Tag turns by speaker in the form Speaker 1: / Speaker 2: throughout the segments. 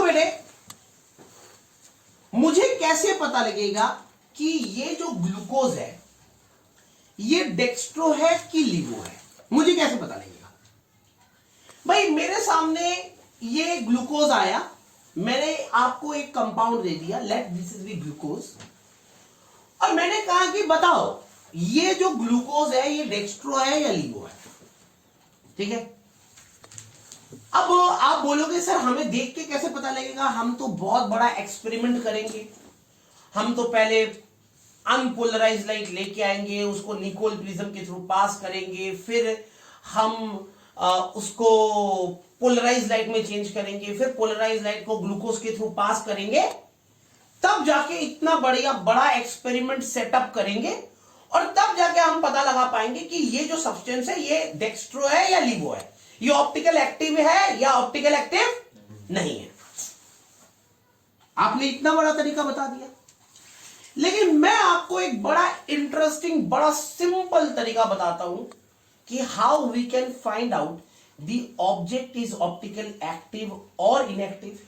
Speaker 1: बेटे मुझे कैसे पता लगेगा कि ये जो ग्लूकोज है ये डेक्स्ट्रो है कि लीवो है? मुझे कैसे पता लगेगा? भाई मेरे सामने ये ग्लूकोज आया, मैंने आपको एक कंपाउंड दे दिया, let this is the glucose, और मैंने कहा कि बताओ ये जो ग्लूकोज है ये डेक्स्ट्रो है या लीवो है? ठीक है। अब आप बोलोगे सर हमें देख के कैसे पता लगेगा? हम तो बहुत बड़ा एक्सपेरिमेंट करेंगे। हम तो पहले अनपोलराइज लाइट लेके आएंगे, उसको निकोल प्रिज्म के थ्रू पास करेंगे, फिर हम उसको पोलराइज लाइट में चेंज करेंगे, फिर पोलराइज लाइट को ग्लूकोज के थ्रू पास करेंगे, तब जाके इतना बड़ा एक्सपेरिमेंट सेटअप करेंगे और तब जाके हम पता लगा पाएंगे कि ये जो सब्सटेंस है ये डेक्स्ट्रो है या लीवो है, ये ऑप्टिकल एक्टिव है या ऑप्टिकल एक्टिव नहीं है। आपने इतना बड़ा तरीका बता दिया, लेकिन मैं आपको एक बड़ा इंटरेस्टिंग, बड़ा सिंपल तरीका बताता हूं कि how we can find out the object is optical active और inactive.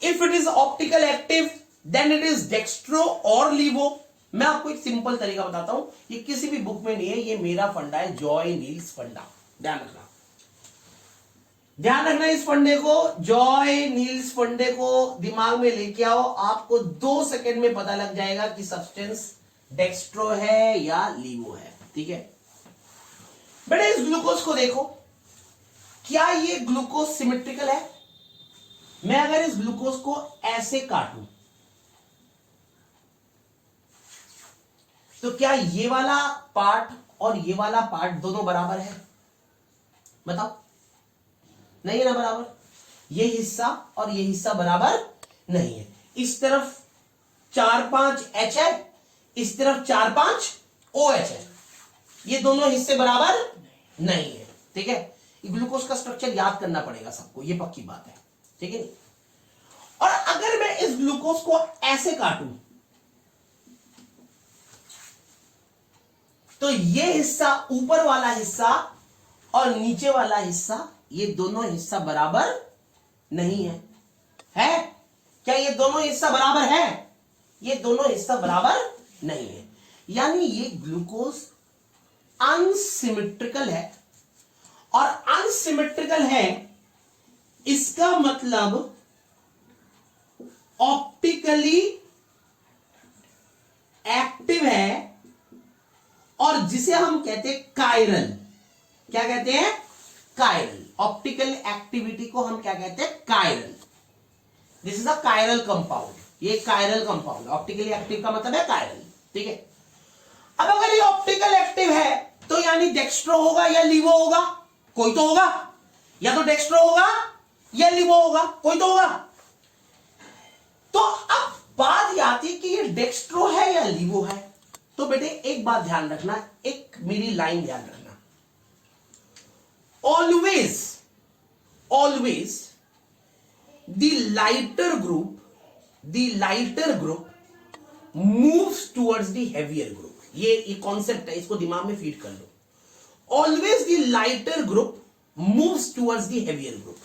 Speaker 1: If it is optical active then it is dextro और लीवो। मैं आपको एक सिंपल तरीका बताता हूं, ये किसी भी बुक में नहीं है, ये मेरा फंडा है, जॉय नील्स फंडा। ध्यान रखना, ध्यान रखना इस फंडे को, जॉय नील्स फंडे को दिमाग में लेके आओ। आपको 2 सेकंड में पता लग जाएगा कि सब्सटेंस डेक्स्ट्रो है या लीवो है। ठीक है बेटा, इस ग्लूकोज को देखो, क्या ये ग्लूकोज सिमेट्रिकल है? मैं अगर इस ग्लूकोज को ऐसे काटूं तो क्या ये वाला पार्ट और ये वाला पार्ट दोनों बराबर है? बताओ, नहीं है ना बराबर। ये हिस्सा और ये हिस्सा बराबर नहीं है। इस तरफ 4-5 H है, इस तरफ 4-5 OH है, ये दोनों हिस्से बराबर नहीं है। ठीक है, ग्लूकोज का स्ट्रक्चर याद करना पड़ेगा सबको, ये पक्की बात है। ठीक है, और अगर मैं इस ग्लूकोज को ऐसे काटूं तो ये हिस्सा, ऊपर वाला हिस्सा और नीचे वाला हिस्सा, ये दोनों हिस्सा बराबर नहीं है। है क्या ये दोनों हिस्सा बराबर है? ये दोनों हिस्सा बराबर नहीं है, यानी ये ग्लूकोज अनसिमेट्रिकल है। और अनसिमेट्रिकल है इसका मतलब ऑप्टिकली एक्टिव है, और जिसे हम कहते हैं कायरल। क्या कहते हैं? कायरल। ऑप्टिकल एक्टिविटी को हम क्या कहते हैं? Chiral. This is a chiral compound, ये कायरल कंपाउंड। ऑप्टिकली एक्टिव का मतलब है कायरल। ठीक है, अब अगर ये ऑप्टिकल एक्टिव है तो यानी डेक्स्ट्रो होगा या लीवो होगा? कोई तो होगा, या तो डेक्स्ट्रो होगा या लीवो होगा, कोई तो होगा। तो अब बात यह आती है कि ये डेक्स्ट्रो है या लीवो है। तो बेटे एक बात ध्यान रखना, एक मेरी लाइन ध्यान रखना, always the lighter group moves towards the heavier group. ये कॉन्सेप्ट है, इसको दिमाग में फीड कर लो। Always the lighter group moves towards the heavier group.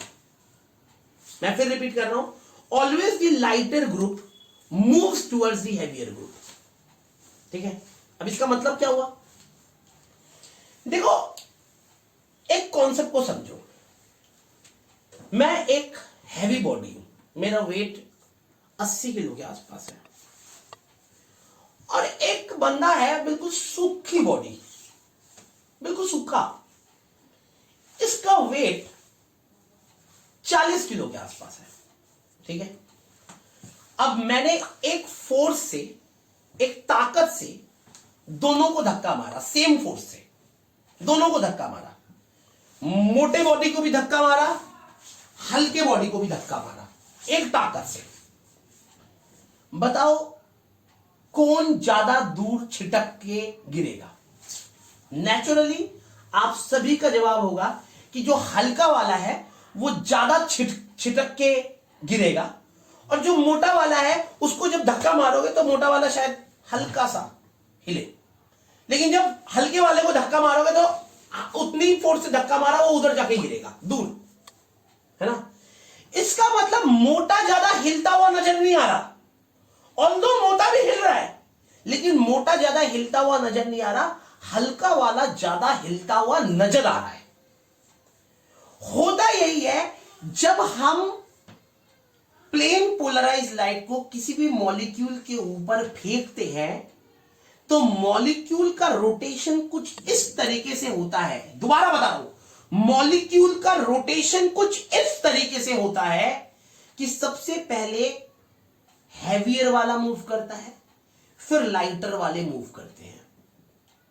Speaker 1: मैं फिर रिपीट कर रहा हूं, always the lighter group moves towards the heavier group. ठीक है, अब इसका मतलब क्या हुआ? देखो, एक कॉन्सेप्ट को समझो। मैं एक हैवी बॉडी हूं, मेरा वेट 80 किलो के आसपास है, और एक बंदा है बिल्कुल सूखी बॉडी, बिल्कुल सूखा, इसका वेट 40 किलो के आसपास है। ठीक है, अब मैंने एक फोर्स से, एक ताकत से दोनों को धक्का मारा, सेम फोर्स से दोनों को धक्का मारा, मोटे बॉडी को भी धक्का मारा, हल्के बॉडी को भी धक्का मारा, एक ताकत से। बताओ कौन ज्यादा दूर छिटक के गिरेगा? नेचुरली आप सभी का जवाब होगा कि जो हल्का वाला है वो ज्यादा छिटक के गिरेगा, और जो मोटा वाला है उसको जब धक्का मारोगे तो मोटा वाला शायद हल्का सा हिले, लेकिन जब हल्के वाले को धक्का मारोगे तो उतनी फोर्स से धक्का मारा वो उधर जाके गिरेगा, दूर, है ना। इसका मतलब मोटा ज्यादा हिलता हुआ नजर नहीं आ रहा, ऑल्दो मोटा भी हिल रहा है लेकिन मोटा ज्यादा हिलता हुआ नजर नहीं आ रहा, हल्का वाला ज्यादा हिलता हुआ नजर आ रहा है। होता यही है, जब हम प्लेन पोलराइज लाइट को किसी भी मॉलिक्यूल के ऊपर फेंकते हैं तो मॉलिक्यूल का रोटेशन कुछ इस तरीके से होता है। दोबारा बता रहा हूं, मॉलिक्यूल का रोटेशन कुछ इस तरीके से होता है कि सबसे पहले हैवियर वाला मूव करता है, फिर लाइटर वाले मूव करते हैं,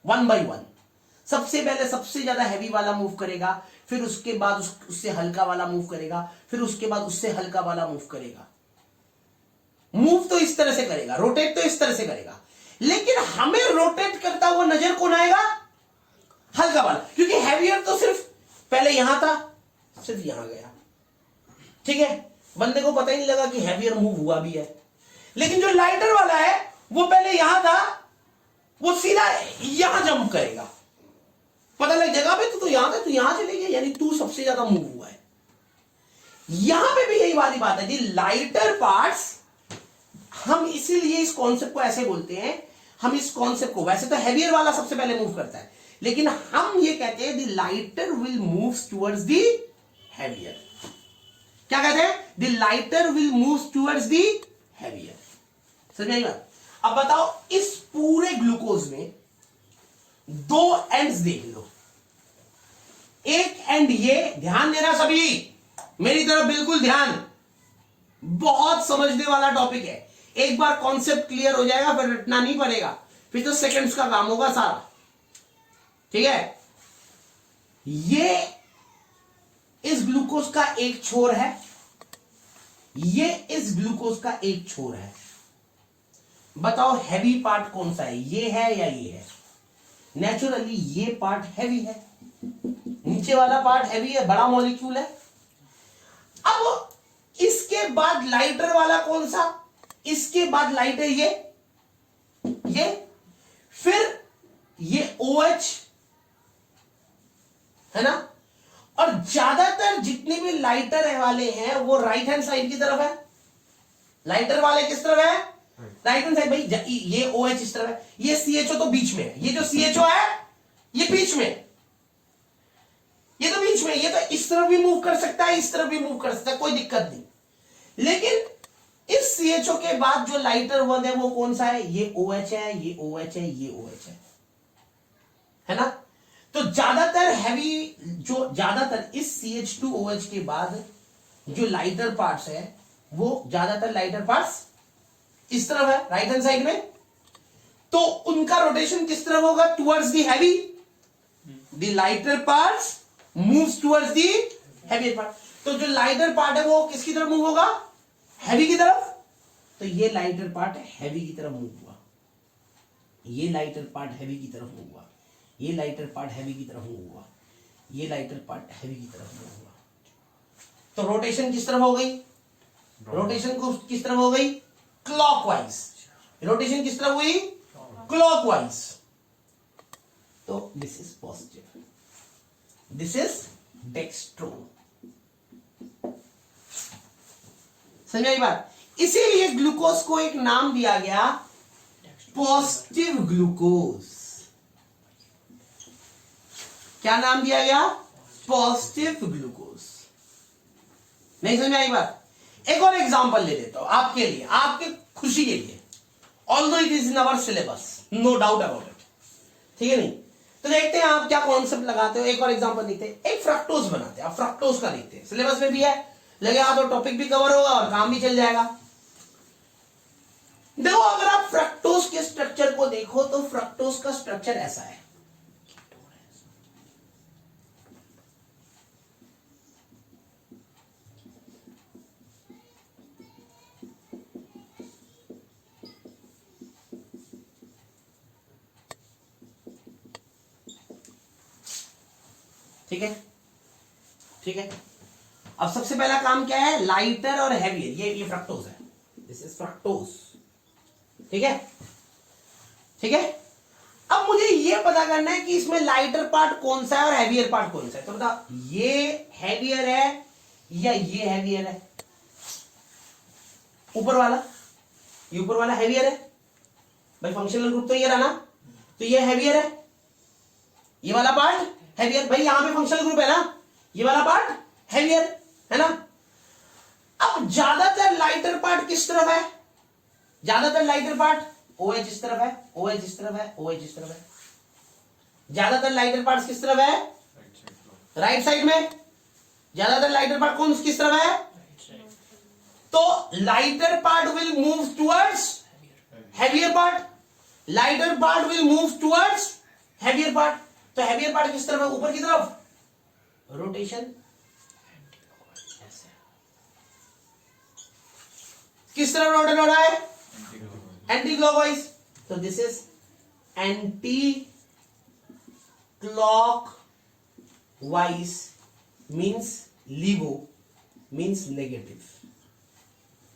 Speaker 1: वन बाय वन। सबसे पहले सबसे ज्यादा हैवी वाला मूव करेगा, फिर उसके बाद उससे हल्का वाला मूव करेगा, फिर उसके बाद उससे हल्का वाला मूव करेगा। मूव तो इस तरह से करेगा, रोटेट तो इस तरह से करेगा, लेकिन हमें रोटेट करता हुआ नजर कौन आएगा? हल्का वाला, क्योंकि हैवियर तो सिर्फ पहले यहां था, सिर्फ यहां गया, ठीक है, बंदे को पता ही नहीं लगा कि हैवियर मूव हुआ भी है। लेकिन जो लाइटर वाला है वो पहले यहां था, वो सीधा यहां जंप करेगा, पता लग जाएगा भाई तू यहां था, तू यहां चले गया, यानी तू सबसे ज्यादा मूव हुआ है। यहां पे भी यही वाली बात है, दी लाइटर पार्ट्स, हम इसीलिए इस कॉन्सेप्ट को ऐसे बोलते हैं, हम इस कॉन्सेप्ट को, वैसे तो हैवियर वाला सबसे पहले मूव करता है, लेकिन हम ये कहते हैं the lighter will move towards the heavier. क्या कहते हैं? The lighter will move towards the heavier. समझ आई बात? अब बताओ, इस पूरे ग्लूकोज में दो एंड्स देख लो, एक एंड ये, ध्यान देना सभी, मेरी तरफ बिल्कुल ध्यान, बहुत समझने वाला टॉपिक है। एक बार कॉन्सेप्ट क्लियर हो जाएगा फिर रटना नहीं पड़ेगा, फिर तो सेकंड्स का काम होगा सारा, ठीक है। ये इस ग्लूकोज का एक छोर है, ये इस ग्लूकोज का एक छोर है। बताओ हैवी पार्ट कौन सा है, ये है या ये है? नेचुरली ये पार्ट हैवी है, नीचे वाला पार्ट हैवी है, बड़ा मॉलिक्यूल है। अब इसके बाद लाइटर वाला कौन सा? इसके बाद लाइटर ये, फिर ये OH है ना, और ज्यादातर जितने भी लाइटर वाले हैं वो राइट हैंड साइड की तरफ है। लाइटर वाले किस तरफ है? Right hand side. भाई ये OH इस तरफ है, ये CHO तो बीच में है, ये जो CHO है ये बीच में है, ये तो बीच में, ये तो इस तरफ भी मूव कर सकता है, इस तरफ भी मूव कर सकता है, कोई दिक्कत नहीं। लेकिन इस CHO के बाद जो लाइटर वन है वो कौन सा है? ये OH है, ये OH है, ये OH है ना। तो ज्यादातर हैवी, जो ज्यादातर इस CH2OH के बाद जो लाइटर पार्ट्स है वो ज्यादातर लाइटर पार्ट्स इस तरफ है, राइट हैंड साइड में, तो उनका रोटेशन किस तरफ होगा? Towards the heavy. The lighter parts moves towards the heavy part. तो जो लाइटर पार्ट है वो किसकी तरफ मूव होगा? हैवी की तरफ। तो ये लाइटर पार्ट हैवी की तरफ मूव हुआ, ये लाइटर पार्ट हैवी की तरफ मूव हुआ, ये लाइटर पार्ट हैवी की तरफ मूव हुआ, ये लाइटर पार्ट हैवी की तरफ मूव हुआ। तो रोटेशन किस तरफ हो गई? रोटेशन को किस तरफ हो गई? क्लॉकवाइज। रोटेशन किस तरफ हुई? क्लॉकवाइज। तो this is positive, this is dextro. समझ आई बात? इसीलिए ग्लूकोज को एक नाम दिया गया पॉजिटिव ग्लूकोज। क्या नाम दिया गया? Positive glucose. नहीं समझ आई बात? एक और एग्जांपल ले लेता हूं आपके लिए, आपके खुशी के लिए, although it is in our syllabus, no doubt about it, ठीक है नहीं? तो देखते हैं आप क्या कॉन्सेप्ट लगाते हो। एक और एग्जांपल देखते हैं, एक फ्रक्टोज बनाते हैं, आप फ्रक्टोज का देखते हैं, सिलेबस में भी है, लगेगा तो टॉपिक भी कवर होगा और काम भी चल जाएगा। देखो, अगर आप फ्रक्टोज के स्ट्रक्चर को देखो तो फ्रक्टोज का स्ट्रक्चर ऐसा है, ठीक है, ठीक है। अब सबसे पहला काम क्या है? लाइटर और हैवियर, ये फ्रक्टोज है, दिस इज फ्रक्टोज, ठीक है, ठीक है। अब मुझे ये पता करना है कि इसमें लाइटर पार्ट कौन सा है और हैवियर पार्ट कौन सा है। तो बता, ये हैवियर है या ये हैवियर है? ऊपर वाला, ये ऊपर वाला हैवियर है भाई, फंक्शनल ग्रुप तो ये रहा ना, तो ये हैवियर है, ये वाला पार्ट हैवियर भाई, यहां पे फंक्शनल ग्रुप है ना, ये वाला पार्ट हैवियर है ना। अब ज्यादातर लाइटर पार्ट किस तरफ है, ज्यादातर लाइटर पार्ट OH इस तरफ है, OH इस तरफ है, OH इस तरफ है। ज्यादातर लाइटर पार्ट किस तरफ है, राइट साइड में। ज्यादातर लाइटर पार्ट कौन किस तरफ है, तो lighter part will move towards heavier part, lighter part will move towards heavier part. तो हैवियर पार्ट किस तरफ है, ऊपर की तरफ, रोटेशन किस तरफ रोटेट हो रहा है, एंटी क्लॉकवाइज। तो this is anti clockwise means levo, means negative,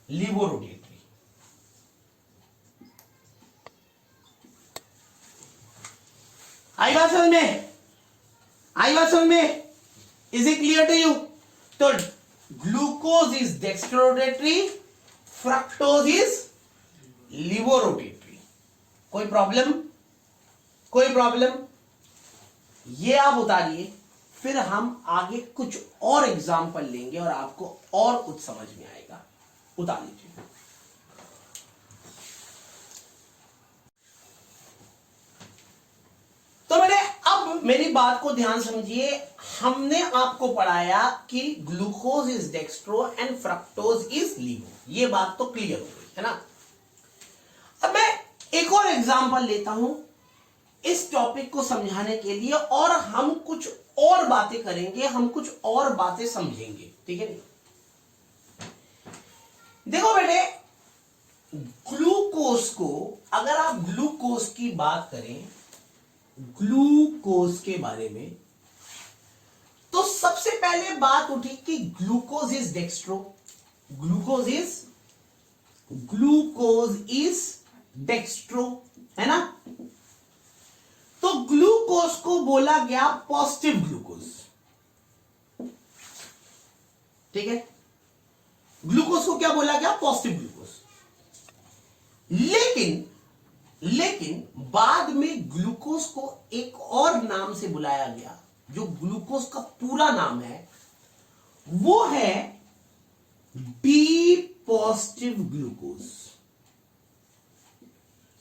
Speaker 1: levo rotatory. आई बात समझ में, आई बात समझ में, is it clear to you. तो glucose is dextrorotatory, fructose is levorotatory. कोई प्रॉब्लम, कोई प्रॉब्लम, ये आप उतारिए, फिर हम आगे कुछ और एग्जाम्पल लेंगे और आपको और कुछ समझ में आएगा। उतार लीजिए। तो मैंने, अब मेरी बात को ध्यान समझिए, हमने आपको पढ़ाया कि glucose is dextro and fructose is levo, ये बात तो क्लियर हो गई है ना। अब मैं एक और एग्जांपल लेता हूं इस टॉपिक को समझाने के लिए, और हम कुछ और बातें करेंगे, हम कुछ और बातें समझेंगे, ठीक है नहीं। देखो बेटे, ग्लूकोज को, अगर आप ग्लूकोज की बात करें, ग्लूकोज के बारे में, तो सबसे पहले बात उठी कि glucose is dextro, glucose is dextro, है ना। तो ग्लूकोज को बोला गया पॉजिटिव ग्लूकोज, ठीक है। ग्लूकोज को क्या बोला गया, पॉजिटिव ग्लूकोज। लेकिन बाद में ग्लूकोज को एक और नाम से बुलाया गया, जो ग्लूकोज का पूरा नाम है वो है बी पॉजिटिव ग्लूकोज।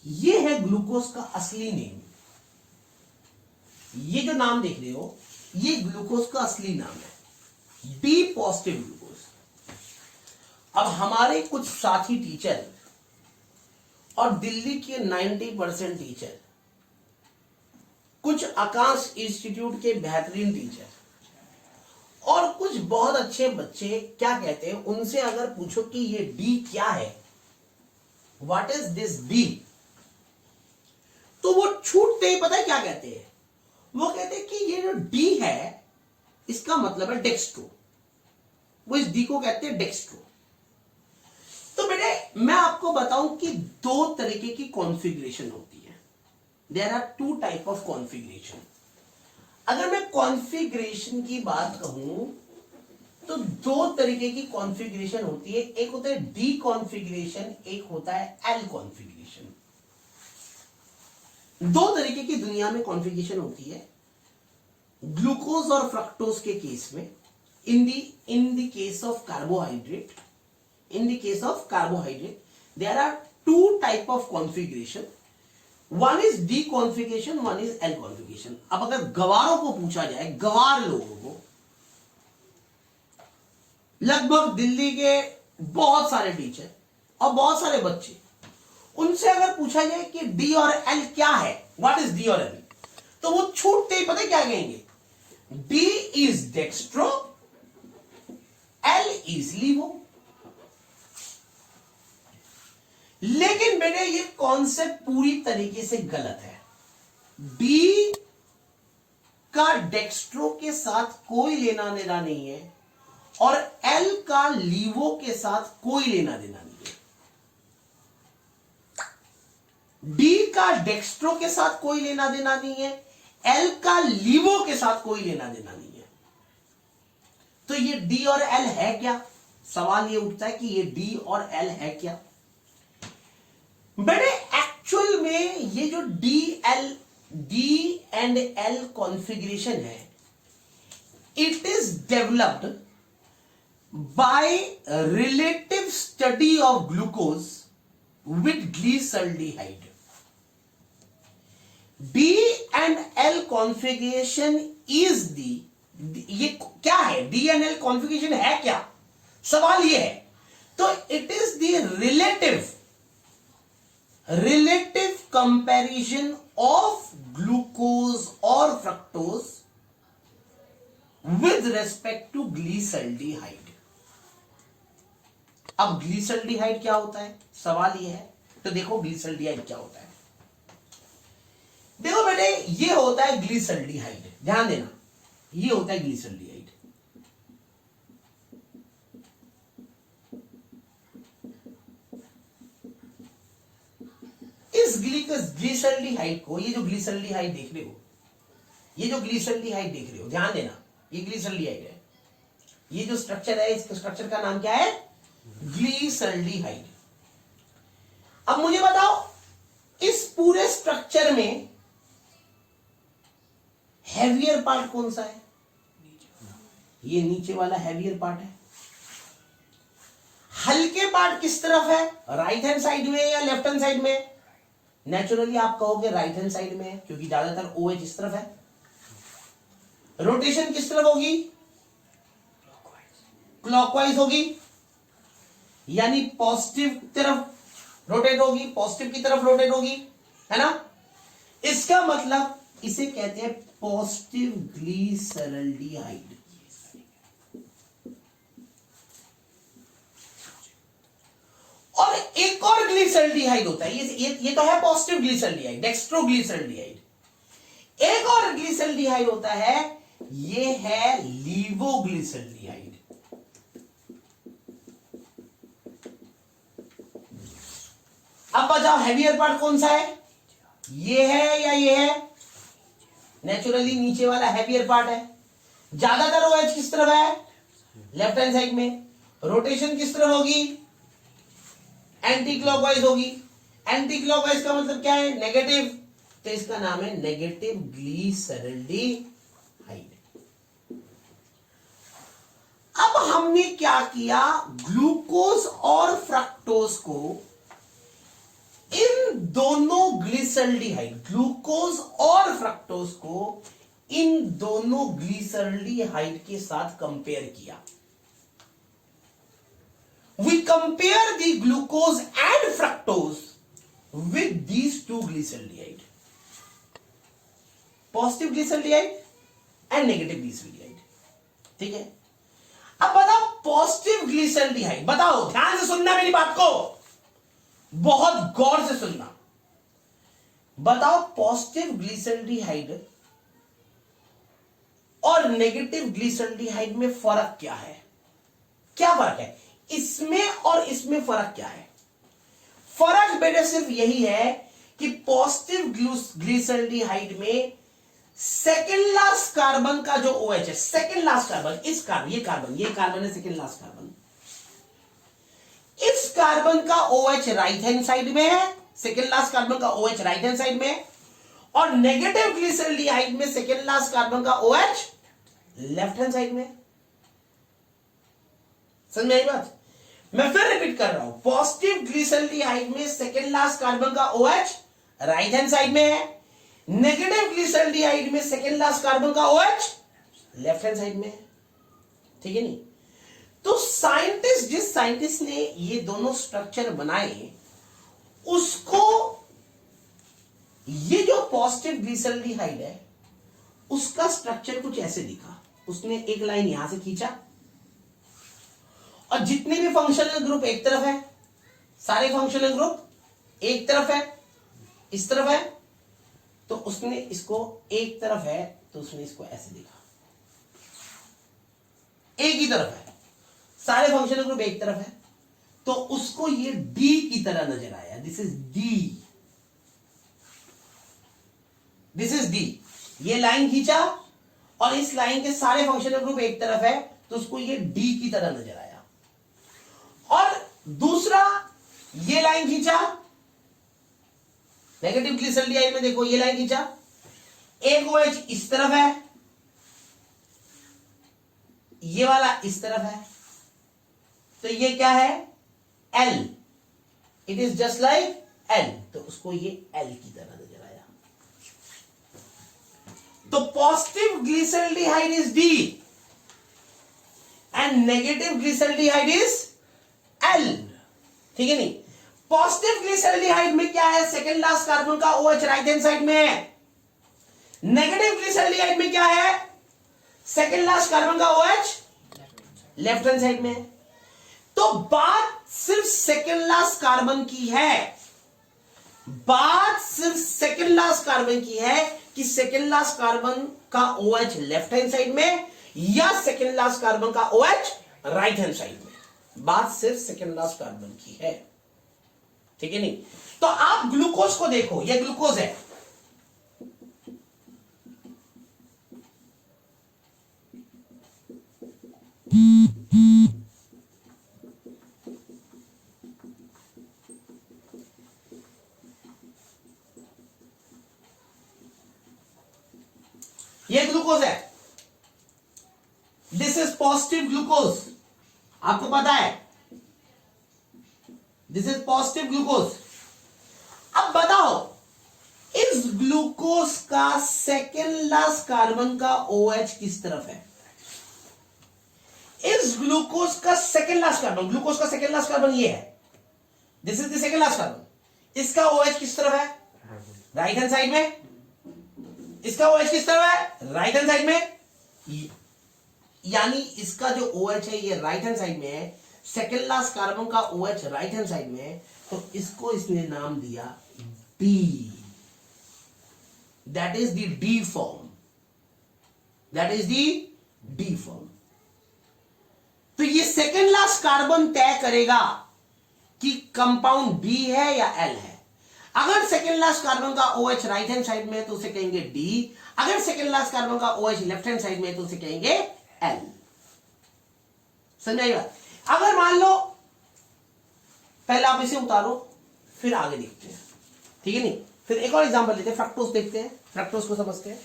Speaker 1: ये है ग्लूकोज का असली नेम। ये जो नाम देख रहे हो, ये ग्लूकोज का असली नाम है, बी पॉजिटिव ग्लूकोज। अब हमारे कुछ साथी टीचर और दिल्ली के 90% टीचर, कुछ आकाश इंस्टीट्यूट के बेहतरीन टीचर और कुछ बहुत अच्छे बच्चे क्या कहते हैं, उनसे अगर पूछो कि ये डी क्या है, व्हाट इज दिस डी, तो वो छूटते ही पता है क्या कहते हैं, वो कहते हैं कि ये जो डी है इसका मतलब है डेक्स्ट्रो, वो इस डी को कहते हैं डेक्स्ट्रो। तो बेटे मैं आपको बताऊं कि दो तरीके की कॉन्फ़िगरेशन होती है, there are two type of configuration. अगर मैं कॉन्फ़िगरेशन की बात कहूं तो दो तरीके की कॉन्फ़िगरेशन होती है, एक होता है डी कॉन्फ़िगरेशन, एक होता है एल कॉन्फ़िगरेशन। दो तरीके की दुनिया में कॉन्फ़िगरेशन होती है ग्लूकोज और फ्रक्टोज के केस में। In the case of carbohydrate, there are two type of configuration, one is D configuration, one is L configuration। अब अगर गवारों को पूछा जाए, गवार लोगों को, लगभग दिल्ली के बहुत सारे टीचर और बहुत सारे बच्चे, उनसे अगर पूछा जाए कि डी और एल क्या है, व्हाट इज डी और एल, तो वो छूटते ही पता क्या कहेंगे, D is dextro, L is levo. लेकिन बेटे ये कॉन्सेप्ट पूरी तरीके से गलत है। डी का डेक्स्ट्रो के साथ कोई लेना देना नहीं है और एल का लीवो के साथ कोई लेना देना नहीं है। डी का डेक्स्ट्रो के साथ कोई लेना देना नहीं है, एल का लीवो के साथ कोई लेना देना नहीं है। तो ये डी और एल है क्या, सवाल ये उठता है कि ये डी और एल है क्या। बेटे एक्चुअल में ये जो डी एंड एल कॉन्फ़िगरेशन है, it is developed by relative study of glucose with glyceraldehyde. D and L configuration is ये क्या है, डी एंड एल कॉन्फ़िगरेशन है क्या, सवाल ये है। तो it is the relative comparison of glucose और फ्रक्टोज विद रेस्पेक्ट टू ग्लीसल्डिहाइड। अब ग्लीसल्डिहाइड क्या होता है, सवाल ये है। तो देखो ग्लीसल्डिहाइड क्या होता है। देखो बेटे ये होता है ग्लीसल्डिहाइड, ध्यान देना, ये होता है ग्लीसल्डिहाइड। इस ग्लीसल्डिहाइड को, ये जो ग्लीसल्डिहाइड देख रहे हो, ये जो ग्लीसल्डिहाइड देख रहे हो, ध्यान देना, ये ग्लीसल्डिहाइड है। ये जो स्ट्रक्चर है, इस स्ट्रक्चर का नाम क्या है, ग्लीसल्डिहाइड। अब मुझे बताओ इस पूरे स्ट्रक्चर में हैवियर पार्ट कौन सा है, ये नीचे वाला हैवियर पार्ट है। हल्के पार्ट किस तरफ है, राइट हैंड साइड में या लेफ्ट हैंड साइड में। नेचुरली आप कहोगे राइट हैंड साइड में है, क्योंकि ज्यादातर OH इस तरफ है। रोटेशन किस तरफ होगी, क्लॉकवाइज होगी, यानी पॉजिटिव तरफ रोटेट होगी, पॉजिटिव की तरफ रोटेट होगी, है ना। इसका मतलब इसे कहते हैं पॉजिटिव ग्लीसल्डिहाइड। और एक और ग्लीसल्डिहाइड होता है, ये तो है पॉजिटिव ग्लीसल्डिहाइड, डेक्स्ट्रोग्लीसल्डिहाइड। एक और ग्लीसल्डिहाइड होता है, ये है लीवोग्लीसल्डिहाइड। अब बताओ हैवियर पार्ट कौन सा है, ये है या ये है। नेचुरली नीचे वाला हैवियर पार्ट है। ज्यादातर OH किस तरफ है, लेफ्ट हैंड साइड में। रोटेशन किस तरफ होगी, एंटी क्लॉकवाइज होगी। एंटी क्लॉकवाइज का मतलब क्या है, नेगेटिव। तो इसका नाम है नेगेटिव ग्लीसल्डिहाइड। अब हमने क्या किया, ग्लूकोज और फ्रक्टोज को, इन दोनों ग्लीसल्डिहाइड, ग्लूकोज और फ्रक्टोज को इन दोनों ग्लीसल्डिहाइड के साथ कंपेयर किया। We compare the glucose and fructose with these two glyceraldehyde, positive glyceraldehyde and negative glyceraldehyde। ठीक है। अब बताओ पॉजिटिव ग्लीसल्डिहाइड, बताओ, ध्यान से सुनना मेरी बात को, बहुत गौर से सुनना। बताओ पॉजिटिव ग्लीसल्डिहाइड और नेगेटिव ग्लीसल्डिहाइड में फर्क क्या है, क्या फर्क है इसमें और इसमें, फर्क क्या है। फर्क बेटे सिर्फ यही है कि पॉजिटिव ग्लीसल्डिहाइड में सेकेंड लास्ट कार्बन का जो OH है, सेकेंड लास्ट कार्बन, इस कार्बन, ये कार्बन है सेकेंड लास्ट कार्बन, इस कार्बन का OH राइट हैंड साइड में है, सेकेंड लास्ट कार्बन का OH राइट हैंड साइड में। और नेगेटिव ग्लीसल्डिहाइड में सेकेंड लास्ट कार्बन का OH लेफ्ट हैंड साइड में। समझ में आई बात। मैं फिर रिपीट कर रहा हूं, पॉजिटिव ग्लीसल्डिहाइड में सेकेंड लास्ट कार्बन का OH राइट हैंड साइड में है, नेगेटिव ग्लीसल्डिहाइड में सेकेंड लास्ट कार्बन का OH लेफ्ट हैंड साइड में है। ठीक है नहीं। तो साइंटिस्ट, जिस साइंटिस्ट ने ये दोनों स्ट्रक्चर बनाए, उसको ये जो पॉजिटिव ग्लीसल्डिहाइड है उसका स्ट्रक्चर कुछ ऐसे दिखा। उसने एक लाइन यहां से खींचा और जितने भी फंक्शनल ग्रुप एक तरफ है, सारे फंक्शनल ग्रुप एक तरफ है, इस तरफ है, तो उसने इसको एक तरफ है तो उसने इसको ऐसे लिखा, एक ही तरफ है, सारे फंक्शनल ग्रुप एक तरफ है, तो उसको ये डी की तरह नजर आया। This is D, this is D. ये लाइन खींचा और इस लाइन के सारे फंक्शनल ग्रुप एक तरफ है तो उसको ये डी की तरह नजर आया। और दूसरा ये लाइन खींचा, नेगेटिव ग्लिसरॉल्डिहाइड में देखो ये लाइन खींचा, एक OH इस तरफ है, ये वाला इस तरफ है, तो ये क्या है L, it is just like L, तो उसको ये L की तरह नजर आया। तो positive glyceraldehyde is D and negative glyceraldehyde is L, ठीक है नहीं। पॉजिटिव ग्लिसरॉल्डिहाइड में क्या है, सेकेंड लास्ट कार्बन का OH राइट हैंड साइड में है। नेगेटिव ग्लिसरॉल्डिहाइड में क्या है, सेकेंड लास्ट कार्बन का OH लेफ्ट हैंड साइड में है। तो बात सिर्फ सेकेंड लास्ट कार्बन की है, बात सिर्फ सेकेंड लास्ट कार्बन की है कि सेकेंड लास्ट कार्बन का OH लेफ्ट हैंड साइड में या सेकेंड लास्ट कार्बन का OH राइट हैंड साइड में, बात सिर्फ सेकेंड लास्ट कार्बन की है, ठीक है नहीं। तो आप ग्लूकोज को देखो, यह ग्लूकोज है, ये ग्लूकोज है, दिस इज पॉजिटिव ग्लूकोज, आपको पता है दिस इज पॉजिटिव ग्लूकोज। अब बताओ इस ग्लूकोज का सेकेंड लास्ट कार्बन का OH किस तरफ है, इस ग्लूकोज का सेकेंड लास्ट कार्बन, ग्लूकोज का सेकेंड लास्ट कार्बन ये है, this is the second last carbon, इसका OH किस तरफ है, राइट हैंड साइड में, इसका OH किस तरफ है, राइट हैंड साइड में, यानी इसका जो OH है ये राइट हैंड साइड में है, सेकेंड लास्ट कार्बन का OH राइट हैंड साइड में है, तो इसको इसने नाम दिया D, that is the D form, that is the D form. तो ये सेकेंड लास्ट कार्बन तय करेगा कि कंपाउंड B है या L है। अगर सेकेंड लास्ट कार्बन का OH राइट हैंड साइड में है तो उसे कहेंगे D, अगर सेकेंड लास्ट कार्बन का OH लेफ्ट हैंड साइड में है तो उसे कहेंगे L। समझ आई बात। अगर मान लो पहले आप इसे उतारो फिर आगे देखते हैं, ठीक है नहीं। फिर एक और एग्जांपल लेते हैं, फ्रक्टोज देखते हैं, फ्रक्टोज को समझते हैं।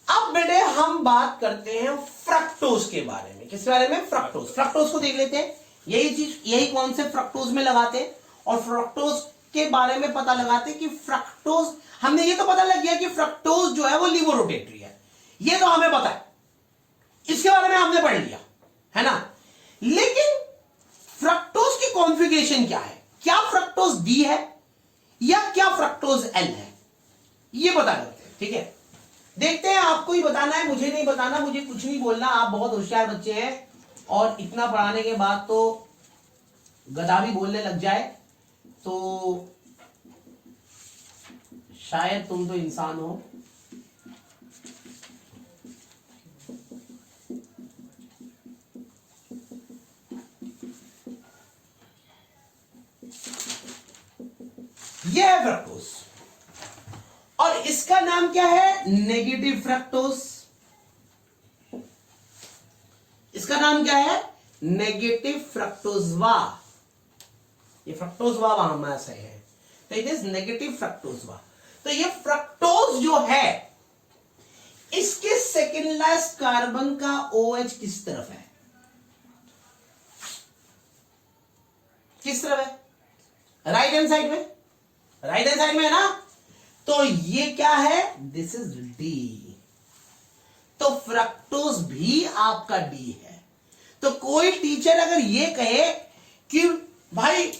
Speaker 1: अब बेटे हम बात करते हैं फ्रक्टोज के बारे में। किस बारे में, फ्रक्टोज। फ्रक्टोज को देख लेते हैं, यही चीज यही कौन से फ्रक्टोज में लगाते हैं और फ्रक्टोज के बारे में पता लगाते हैं कि फ्रक्टोज, हमने ये तो पता लग गया कि फ्रक्टोज जो है वो लीवो रोटेटरी है, ये तो हमें पता है, इसके बारे में हमने पढ़ लिया है ना। लेकिन फ्रक्टोज की कॉन्फ़िगरेशन क्या है, क्या फ्रक्टोज D है या क्या फ्रक्टोज L है, ये बता करते हैं, ठीक है। देखते हैं, आपको ही बताना है, मुझे नहीं बताना, मुझे कुछ नहीं बोलना। आप बहुत होशियार बच्चे हैं और इतना पढ़ाने के बाद तो गधा भी बोलने लग जाए तो शायद तुम तो इंसान हो। यह है फ्रक्टोज और इसका नाम क्या है, नेगेटिव फ्रक्टोज। इसका नाम क्या है, नेगेटिव फ्रक्टोजवा। ये फ्रक्टोजवा वहां से है, तो इट इज नेगेटिव फ्रक्टोजवा। तो ये फ्रक्टोज जो है इसके सेकेंड लास्ट कार्बन का OH किस तरफ है, किस तरफ है, राइट हैंड साइड में, राइट हैंड साइड में है ना। तो ये क्या है, दिस इज D। तो फ्रक्टोज भी आपका D है। तो कोई टीचर अगर ये कहे कि भाई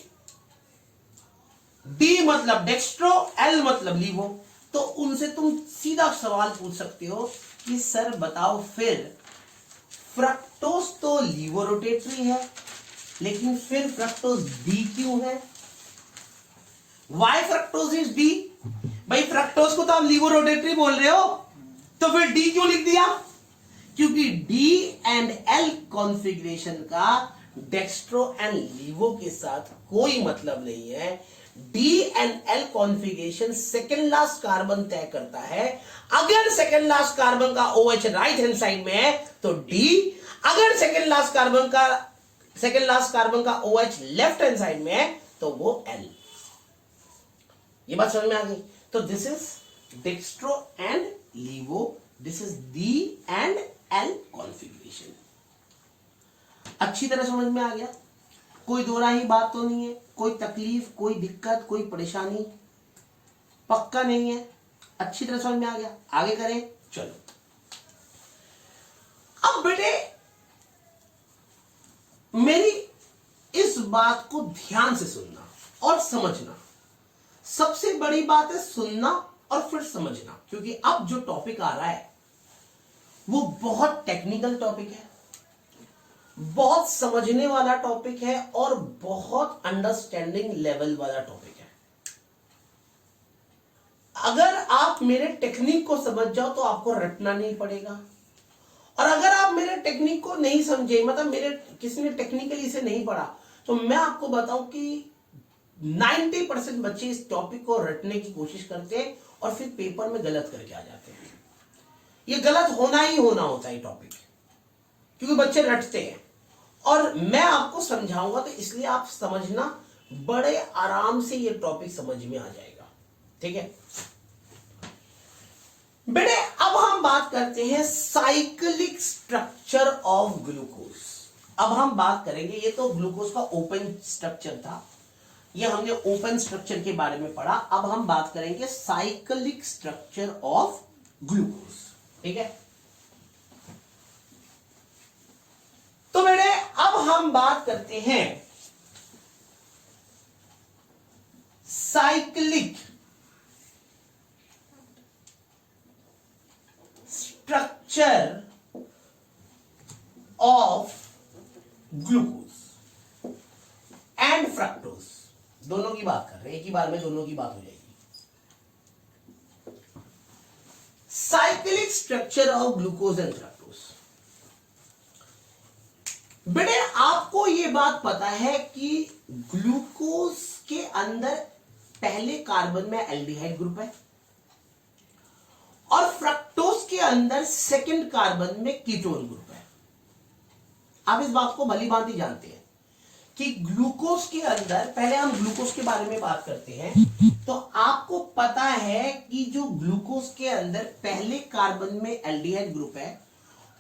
Speaker 1: D मतलब डेक्स्ट्रो, L मतलब लीवो, तो उनसे तुम सीधा सवाल पूछ सकते हो कि सर बताओ फिर फ्रक्टोज तो लीवो रोटेटरी है लेकिन फिर फ्रक्टोज D क्यों है, वाई फ्रक्टोज इज D। भाई फ्रक्टोज को तो आप लीवो रोटेटरी बोल रहे हो, तो फिर D क्यों लिख दिया, क्योंकि D एंड L कॉन्फ़िगरेशन का डेक्स्ट्रो एंड लीवो के साथ कोई मतलब नहीं है। D and L configuration second last carbon तय करता है। अगर सेकेंड लास्ट कार्बन का OH राइट हैंड साइड में है तो डी, अगर सेकेंड लास्ट कार्बन का OH लेफ्ट हैंड साइड में है तो वो L। ये बात समझ में आ गई? तो this is dextro and levo, this is D and L configuration. अच्छी तरह समझ में आ गया? कोई दो राही बात तो नहीं है, कोई तकलीफ, कोई दिक्कत, कोई परेशानी? पक्का नहीं है? अच्छी तरह समझ में आ गया? आगे करें, चलो। अब बेटे मेरी इस बात को ध्यान से सुनना और समझना। सबसे बड़ी बात है सुनना और फिर समझना, क्योंकि अब जो टॉपिक आ रहा है वो बहुत टेक्निकल टॉपिक है, बहुत समझने वाला टॉपिक है और बहुत अंडरस्टैंडिंग लेवल वाला टॉपिक है। अगर आप मेरे टेक्निक को समझ जाओ तो आपको रटना नहीं पड़ेगा, और अगर आप मेरे टेक्निक को नहीं समझे, मतलब मेरे किसी ने टेक्निकली इसे नहीं पढ़ा, तो मैं आपको बताऊं कि 90% बच्चे इस टॉपिक को रटने की कोशिश करते हैं और फिर पेपर में गलत करके आ जाते हैं। ये गलत होना ही होना होता है टॉपिक, क्योंकि बच्चे रटते हैं और मैं आपको समझाऊंगा, तो इसलिए आप समझना, बड़े आराम से ये टॉपिक समझ में आ जाएगा। ठीक है बेटे, अब हम बात करते हैं साइक्लिक स्ट्रक्चर ऑफ ग्लूकोज। अब हम बात करेंगे, ये तो ग्लूकोज का ओपन स्ट्रक्चर था, ये हमने ओपन स्ट्रक्चर के बारे में पढ़ा। अब हम बात करेंगे साइक्लिक स्ट्रक्चर ऑफ ग्लूकोज। ठीक है, तो बेटे अब हम बात करते हैं cyclic structure of glucose and fructose. दोनों की बात कर रहे हैं, एक ही बार में दोनों की बात हो जाएगी। Cyclic structure of glucose and fructose. बेटे आपको यह बात पता है कि ग्लूकोज के अंदर पहले कार्बन में एल्डिहाइड ग्रुप है और फ्रक्टोज के अंदर सेकंड कार्बन में कीटोन ग्रुप है। आप इस बात को भली भांति जानते हैं कि ग्लूकोज के अंदर, पहले हम ग्लूकोज के बारे में बात करते हैं, तो आपको पता है कि जो ग्लूकोज के अंदर पहले कार्बन में एल्डिहाइड ग्रुप है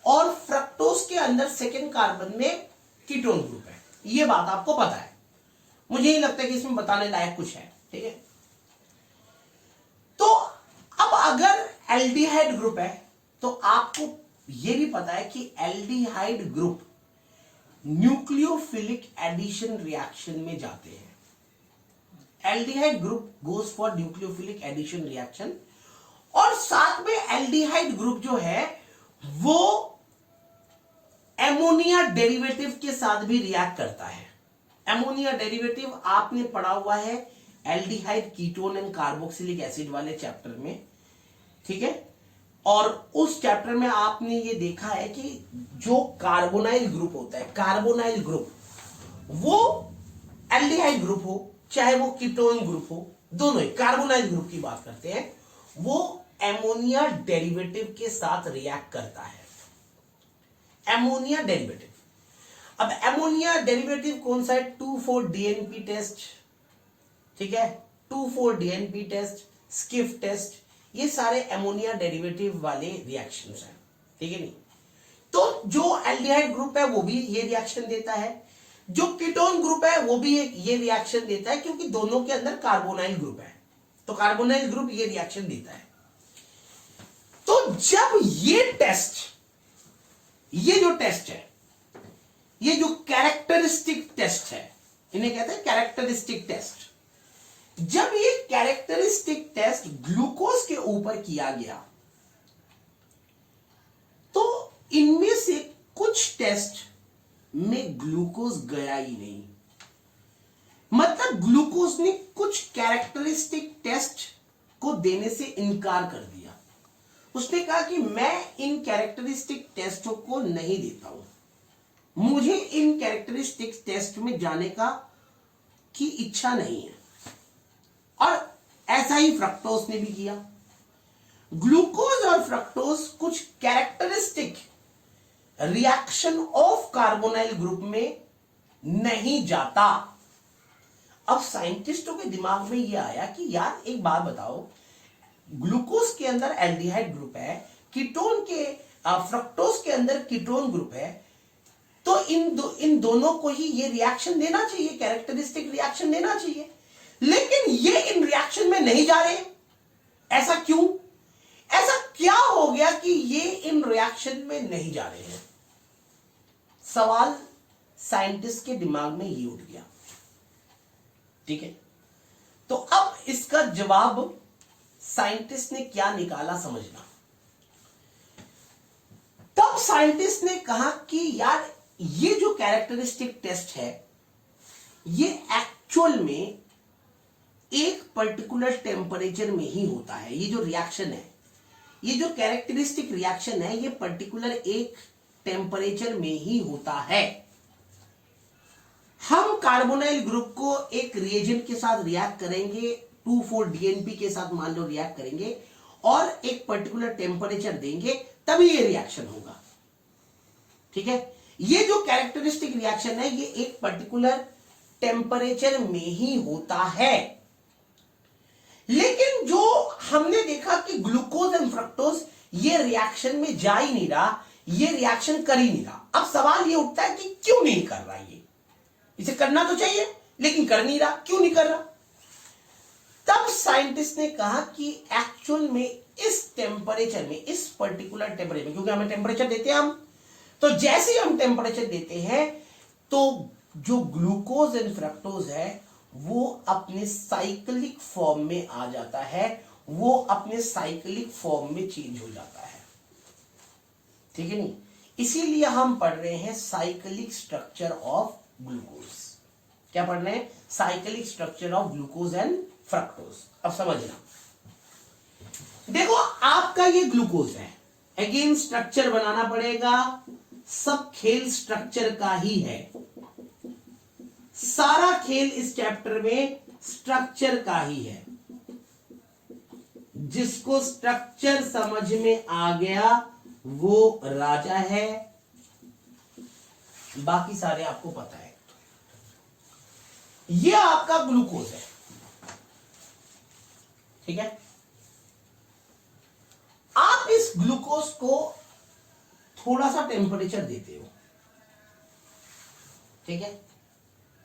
Speaker 1: और फ्रक्टोज के अंदर सेकंड कार्बन में कीटोन ग्रुप है। यह बात आपको पता है, मुझे नहीं लगता कि इसमें बताने लायक कुछ है। ठीक है, तो अब अगर एल्डिहाइड ग्रुप है तो आपको यह भी पता है कि aldehyde group nucleophilic addition reaction में जाते हैं। Aldehyde group goes for nucleophilic addition reaction, और साथ में एल्डिहाइड ग्रुप जो है वो एमोनिया डेरिवेटिव के साथ भी रिएक्ट करता है। एमोनिया डेरिवेटिव आपने पढ़ा हुआ है aldehyde, ketone and carboxylic acid वाले चैप्टर में। ठीक है, और उस चैप्टर में आपने ये देखा है कि जो कार्बोनाइल ग्रुप होता है, कार्बोनाइल ग्रुप, वो एल्डिहाइड ग्रुप हो चाहे वो कीटोन ग्रुप हो, दोनों ही कार्बोनाइल ग्रुप की बात करते हैं, वो एमोनिया डेरिवेटिव के साथ रिएक्ट करता है। एमोनिया डेरिवेटिव, अब एमोनिया डेरिवेटिव कौन सा है? 2,4-DNP टेस्ट, ठीक है, 2,4-DNP टेस्ट, स्किफ टेस्ट, ये सारे एमोनिया डेरिवेटिव वाले रिएक्शंस हैं। ठीक है नहीं, तो जो एल्डिहाइड ग्रुप है वो भी ये रिएक्शन देता है, जो कीटोन ग्रुप है वो भी ये रिएक्शन देता है, क्योंकि दोनों के अंदर कार्बोनाइल ग्रुप है, तो कार्बोनाइल ग्रुप ये रिएक्शन देता है। तो जब ये टेस्ट, ये जो टेस्ट है, ये जो कैरेक्टरिस्टिक टेस्ट है, इन्हें कहते हैं कैरेक्टरिस्टिक टेस्ट, जब ये कैरेक्टरिस्टिक टेस्ट ग्लूकोज के ऊपर किया गया तो इनमें से कुछ टेस्ट में ग्लूकोज गया ही नहीं। मतलब ग्लूकोज ने कुछ कैरेक्टरिस्टिक टेस्ट को देने से इनकार कर दिया। उसने कहा कि मैं इन कैरेक्टरिस्टिक टेस्टों को नहीं देता हूं, मुझे इन कैरेक्टरिस्टिक टेस्ट में जाने का की इच्छा नहीं है। ऐसा ही फ्रक्टोज ने भी किया। ग्लूकोज और फ्रक्टोज कुछ characteristic reaction of carbonyl group में नहीं जाता। अब साइंटिस्टों के दिमाग में यह आया कि यार एक बात बताओ, ग्लूकोज के अंदर एल्डिहाइड ग्रुप है, कीटोन के फ्रक्टोज के अंदर कीटोन ग्रुप है, तो इन दोनों को ही ये रिएक्शन देना चाहिए, कैरेक्टरिस्टिक रिएक्शन देना चाहिए, लेकिन ये इन रिएक्शन में नहीं जा रहे। ऐसा क्यों? ऐसा क्या हो गया कि ये इन रिएक्शन में नहीं जा रहे हैं? सवाल साइंटिस्ट के दिमाग में ये उठ गया। ठीक है, तो अब इसका जवाब साइंटिस्ट ने क्या निकाला समझना। तब साइंटिस्ट ने कहा कि यार ये जो कैरेक्टरिस्टिक टेस्ट है ये एक्चुअल में एक पर्टिकुलर टेम्परेचर में ही होता है। ये जो रिएक्शन है, ये जो कैरेक्टरिस्टिक रिएक्शन है, ये पर्टिकुलर एक टेम्परेचर में ही होता है। हम कार्बोनाइल ग्रुप को एक रिएजेंट के साथ रिएक्ट करेंगे, 2,4-DNP के साथ मान लो रिएक्ट करेंगे और एक पर्टिकुलर टेम्परेचर देंगे, तभी ये रिएक्शन होगा। ठीक है, ये जो कैरेक्टरिस्टिक रिएक्शन है ये एक पर्टिकुलर टेम्परेचर में ही होता है। लेकिन जो हमने देखा कि ग्लूकोज एंड फ्रक्टोज ये रिएक्शन में जा ही नहीं रहा, ये रिएक्शन कर ही नहीं रहा। अब सवाल ये उठता है कि क्यों नहीं कर रहा, ये इसे करना तो चाहिए लेकिन कर नहीं रहा, क्यों नहीं कर रहा? तब साइंटिस्ट ने कहा कि एक्चुअल में इस टेम्परेचर में, इस पर्टिकुलर टेम्परेचर में, क्योंकि हमें टेम्परेचर देते हैं हम, तो जैसे ही हम टेम्परेचर देते हैं तो जो ग्लूकोज एंड फ्रक्टोज है वो अपने साइक्लिक फॉर्म में आ जाता है, वो अपने साइक्लिक फॉर्म में चेंज हो जाता है। ठीक है नहीं, इसीलिए हम पढ़ रहे हैं साइक्लिक स्ट्रक्चर ऑफ ग्लूकोज। क्या पढ़ रहे हैं? Cyclic structure of glucose and fructose. अब समझना, देखो आपका ये ग्लूकोज है, अगेन स्ट्रक्चर बनाना पड़ेगा, सब खेल स्ट्रक्चर का ही है, सारा खेल इस चैप्टर में स्ट्रक्चर का ही है। जिसको स्ट्रक्चर समझ में आ गया वो राजा है, बाकी सारे आपको पता है। ये आपका ग्लूकोज है, ठीक है। आप इस ग्लूकोज को थोड़ा सा टेम्परेचर देते हो, ठीक है,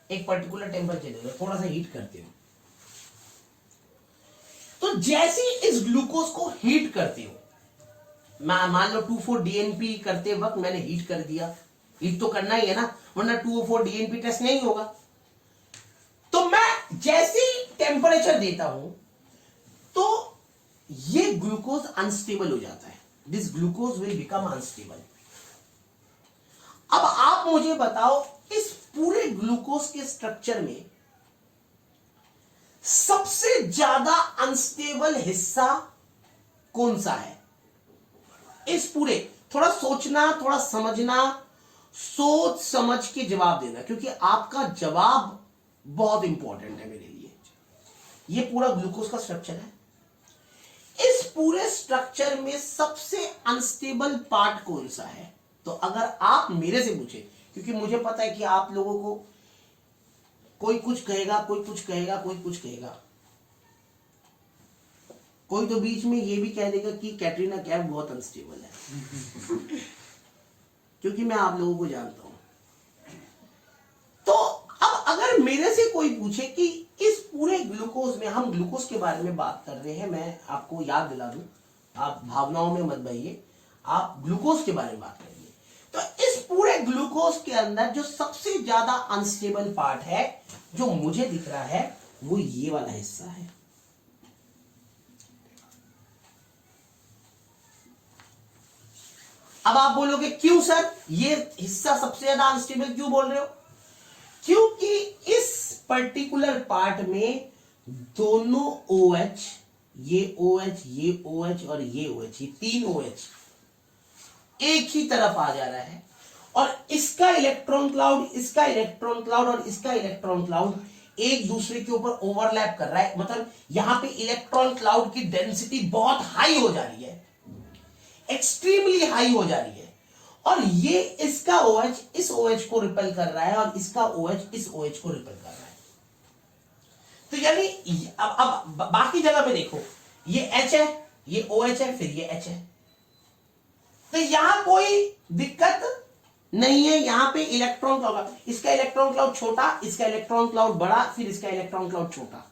Speaker 1: एक पर्टिकुलर टेम्परेचर देते हो, थोड़ा सा हीट करते हो। तो जैसे ही इस ग्लूकोज को हीट करते हो, मान लो 2,4-DNP करते वक्त मैंने हीट कर दिया, हीट तो करना ही है ना, वरना 2,4-DNP टेस्ट नहीं होगा। तो मैं जैसे ही टेम्परेचर देता हूं तो ये ग्लूकोज अनस्टेबल हो जाता है, this glucose will become unstable. अब आप मुझे बताओ, इस पूरे ग्लूकोज के स्ट्रक्चर में सबसे ज्यादा अनस्टेबल हिस्सा कौन सा है? इस पूरे, थोड़ा सोचना, थोड़ा समझना, सोच समझ के जवाब देना, क्योंकि आपका जवाब बहुत इंपॉर्टेंट है मेरे लिए। यह पूरा ग्लूकोज का स्ट्रक्चर है, इस पूरे स्ट्रक्चर में सबसे अनस्टेबल पार्ट कौन सा है? तो अगर आप मेरे से पूछे, क्योंकि मुझे पता है कि आप लोगों को कोई कुछ कहेगा, कोई कुछ कहेगा, कोई कुछ कहेगा, कोई तो बीच में ये भी कह देगा कि कैटरीना कैफ बहुत अनस्टेबल है क्योंकि मैं आप लोगों को जानता हूं। तो अब अगर मेरे से कोई पूछे कि इस पूरे ग्लूकोज में, हम ग्लूकोज के बारे में बात कर रहे हैं, मैं आपको याद दिला दूं, आप भावनाओं में मत बहिए, आप ग्लूकोज के बारे में बात करेंगे। तो इस पूरे ग्लूकोज के अंदर जो सबसे ज्यादा अनस्टेबल पार्ट है, जो मुझे दिख रहा है, वो ये वाला हिस्सा है। अब आप बोलोगे क्यों सर, ये हिस्सा सबसे ज्यादा अनस्टेबल क्यों बोल रहे हो? क्योंकि इस पर्टिकुलर पार्ट में दोनों OH, ये OH, ये OH और ये OH, ये तीन OH एक ही तरफ आ जा रहा है, और इसका इलेक्ट्रॉन क्लाउड, इसका इलेक्ट्रॉन क्लाउड और इसका इलेक्ट्रॉन क्लाउड एक दूसरे के ऊपर ओवरलैप कर रहा है, मतलब यहां पे इलेक्ट्रॉन क्लाउड की डेंसिटी बहुत हाई हो जा रही है, एक्सट्रीमली हाई हो जा रही है, और ये इसका OH इस OH को रिपेल कर रहा है और इसका OH इस OH को रिपेल कर रहा है। तो यानी अब बाकी जगह पे देखो, ये H है, ये OH है, फिर ये H है, तो यहां कोई दिक्कत नहीं है। यहां पे इलेक्ट्रॉन क्लाउड, इसका इलेक्ट्रॉन क्लाउड छोटा, इसका इलेक्ट्रॉन क्लाउड बड़ा, फिर इसका इलेक्ट्रॉन क्लाउड छोटा,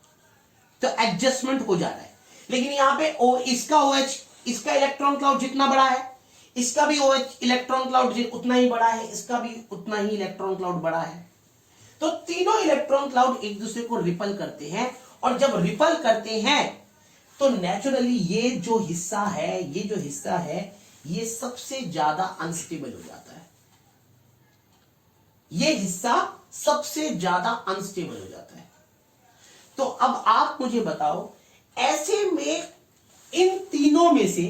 Speaker 1: तो एडजस्टमेंट हो जा रहा है। लेकिन यहां पे इसका OH, इसका इलेक्ट्रॉन क्लाउड जितना बड़ा है, इसका भी OH इलेक्ट्रॉन क्लाउड उतना ही बड़ा है, इसका भी उतना ही इलेक्ट्रॉन क्लाउड बड़ा है, तो तीनों इलेक्ट्रॉन क्लाउड एक दूसरे को रिपल करते हैं, और जब रिपल करते हैं तो नेचुरली ये जो हिस्सा है ये सबसे ज्यादा अनस्टेबल हो जाता है, ये हिस्सा सबसे ज्यादा अनस्टेबल हो जाता है। तो अब आप मुझे बताओ, ऐसे में इन तीनों में से